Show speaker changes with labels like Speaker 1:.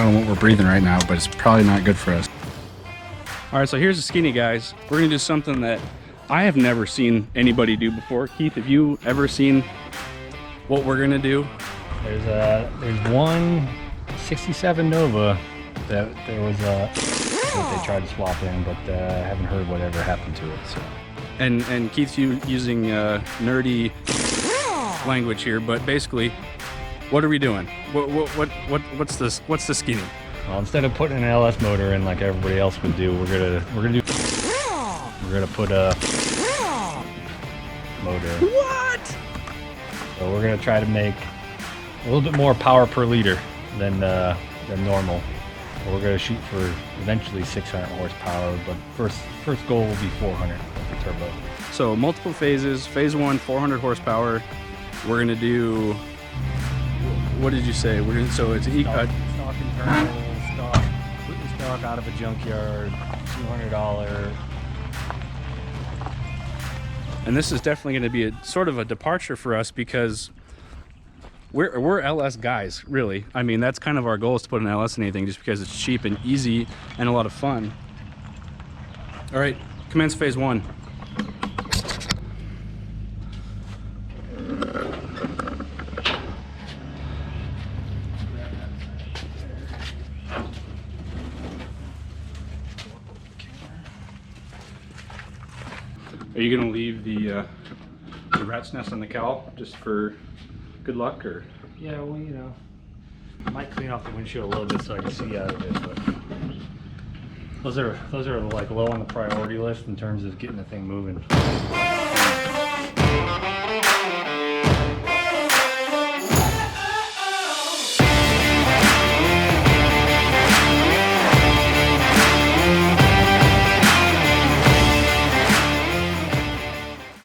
Speaker 1: don't know what we're breathing right now, but it's probably not good for us.
Speaker 2: All right, so here's the skinny, guys. We're gonna do something that I have never seen anybody do before. Keith, have you ever seen what we're gonna do?
Speaker 3: There's one 67 Nova that there was that they tried to swap in, but I haven't heard whatever happened to it. So.
Speaker 2: And Keith's using nerdy language here, but basically, what are we doing? What's this? What's the skinny?
Speaker 3: Well, instead of putting an LS motor in like everybody else would do, we're gonna put a motor.
Speaker 2: What?
Speaker 3: So we're gonna try to make a little bit more power per liter than normal. We're gonna shoot for eventually 600 horsepower, but first goal will be 400 with the turbo.
Speaker 2: So multiple phases. Phase 1, 400 horsepower. We're gonna do. What did you say? So it's
Speaker 3: stock internal, completely stock out of a junkyard, $200.
Speaker 2: And this is definitely going to be a sort of a departure for us because we're LS guys, really. I mean, that's kind of our goal, is to put an LS in anything just because it's cheap and easy and a lot of fun. All right, commence phase 1. Are you gonna leave the rat's nest on the cowl just for good luck, or?
Speaker 3: Yeah, well, you know, I might clean off the windshield a little bit so I can see out of it, but those are like low on the priority list in terms of getting the thing moving.